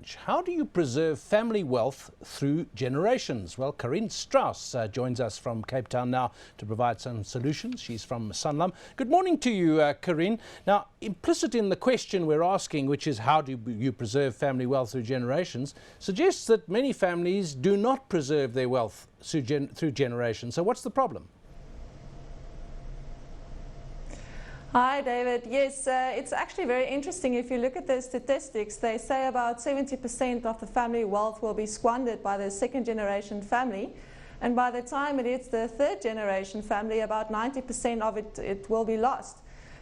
challenge. How do you preserve family wealth through generations? Well, Carien Strauss joins us from Cape Town now to provide some solutions. She's from Sanlam. Good morning to you, Carien. Now, implicit in the question we're asking, which is how do you preserve family wealth through generations, suggests that many families do not preserve their wealth through generations. So what's the problem? Hi, David. Yes, it's actually very interesting. If you look at the statistics, they say about 70% of the family wealth will be squandered by the second generation family. And by the time it hits the third generation family, about 90% of it will be lost.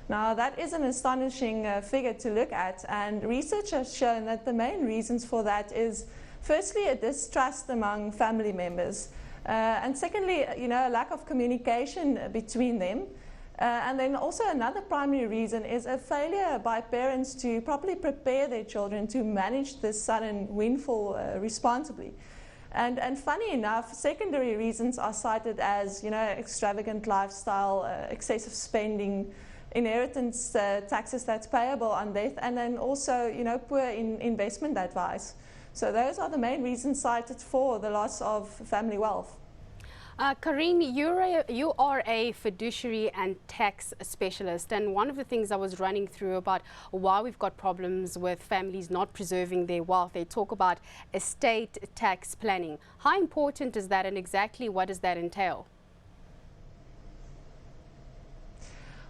Now, that is an astonishing figure to look at. And research has shown that the main reasons for that is, firstly, a distrust among family members. And secondly, a lack of communication between them. And then also another primary reason is a failure by parents to properly prepare their children to manage this sudden windfall responsibly. And funny enough, secondary reasons are cited as, extravagant lifestyle, excessive spending, inheritance taxes that's payable on death, and then also, poor investment advice. So those are the main reasons cited for the loss of family wealth. Carien, you are a fiduciary and tax specialist, and one of the things I was running through about why we've got problems with families not preserving their wealth, they talk about estate tax planning. How important is that, and exactly what does that entail?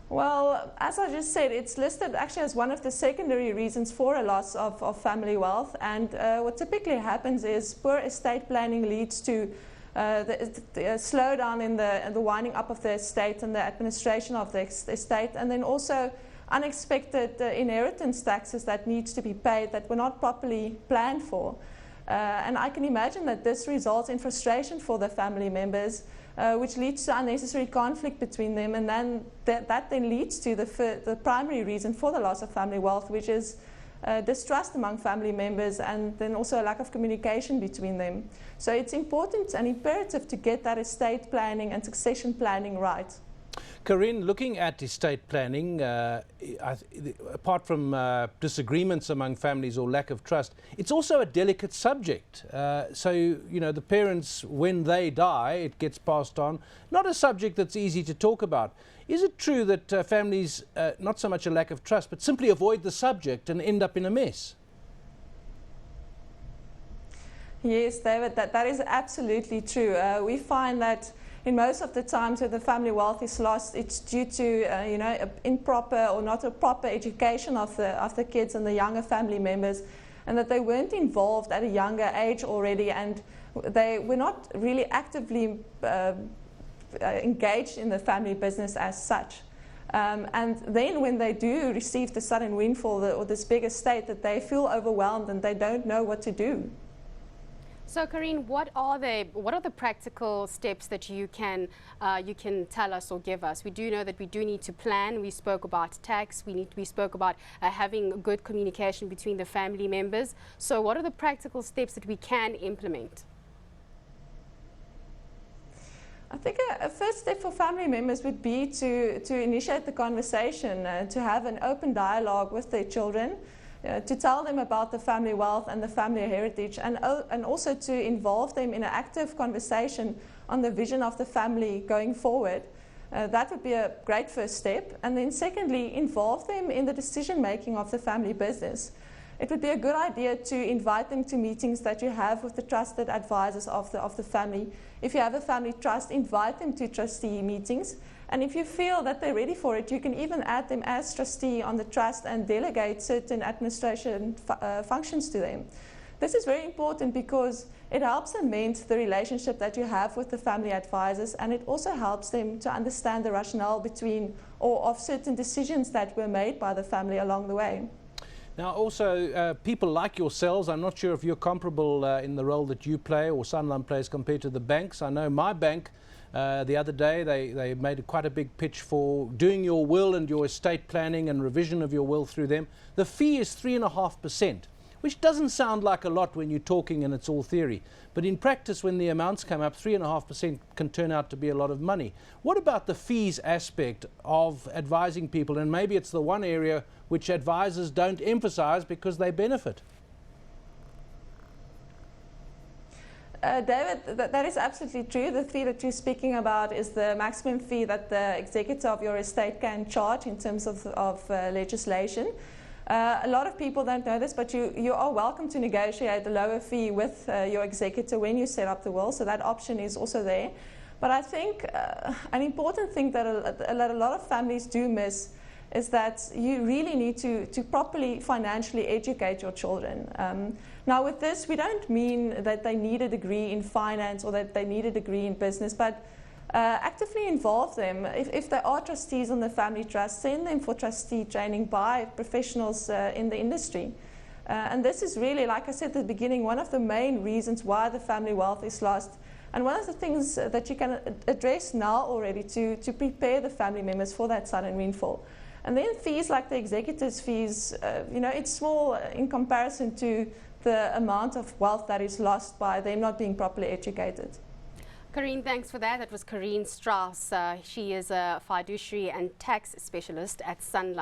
Well, as I just said, it's listed actually as one of the secondary reasons for a loss of family wealth, and what typically happens is poor estate planning leads to the slowdown in the winding up of the estate and the administration of the estate, and then also unexpected inheritance taxes that needs to be paid that were not properly planned for. And I can imagine that this results in frustration for the family members, which leads to unnecessary conflict between them, and then that then leads to the primary reason for the loss of family wealth, which is distrust among family members, and then also a lack of communication between them. So it's important and imperative to get that estate planning and succession planning right. Carien, looking at estate planning, apart from disagreements among families or lack of trust, it's also a delicate subject. So, the parents, when they die, it gets passed on. Not a subject that's easy to talk about. Is it true that families, not so much a lack of trust, but simply avoid the subject and end up in a mess? Yes, David, that is absolutely true. We find that in most of the times where the family wealth is lost, it's due to improper or not a proper education of the kids and the younger family members, and that they weren't involved at a younger age already, and they were not really actively engaged in the family business as such. And then when they do receive the sudden windfall or this big estate, that they feel overwhelmed and they don't know what to do. So, Carien, what are the practical steps that you can tell us or give us? We do know that we do need to plan. We spoke about tax. We spoke about having good communication between the family members. So, what are the practical steps that we can implement? I think a first step for family members would be to initiate the conversation, to have an open dialogue with their children, to tell them about the family wealth and the family heritage, and also to involve them in an active conversation on the vision of the family going forward. That would be a great first step. And then secondly, involve them in the decision making of the family business. It would be a good idea to invite them to meetings that you have with the trusted advisors of the family. If you have a family trust, invite them to trustee meetings. And if you feel that they're ready for it, you can even add them as trustee on the trust and delegate certain administration functions to them. This is very important because it helps cement the relationship that you have with the family advisors, and it also helps them to understand the rationale between or of certain decisions that were made by the family along the way. Now, also, people like yourselves, I'm not sure if you're comparable in the role that you play or Sanlam plays compared to the banks. I know my bank, the other day, they made quite a big pitch for doing your will and your estate planning and revision of your will through them. The fee is 3.5%, which doesn't sound like a lot when you're talking and it's all theory. But in practice, when the amounts come up, 3.5% can turn out to be a lot of money. What about the fees aspect of advising people? And maybe it's the one area which advisors don't emphasize because they benefit. David, that is absolutely true. The fee that you're speaking about is the maximum fee that the executor of your estate can charge in terms of legislation. A lot of people don't know this, but you are welcome to negotiate a lower fee with your executor when you set up the will, so that option is also there. But I think an important thing that a lot of families do miss is that you really need to properly financially educate your children. Now with this, we don't mean that they need a degree in finance or that they need a degree in business, but actively involve them. If they are trustees on the family trust, send them for trustee training by professionals in the industry. And this is really, like I said at the beginning, one of the main reasons why the family wealth is lost. And one of the things that you can address now already to prepare the family members for that sudden windfall. And then fees like the executor's fees, it's small in comparison to the amount of wealth that is lost by them not being properly educated. Carien, thanks for that. That was Carien Strauss. She is a fiduciary and tax specialist at Sanlam.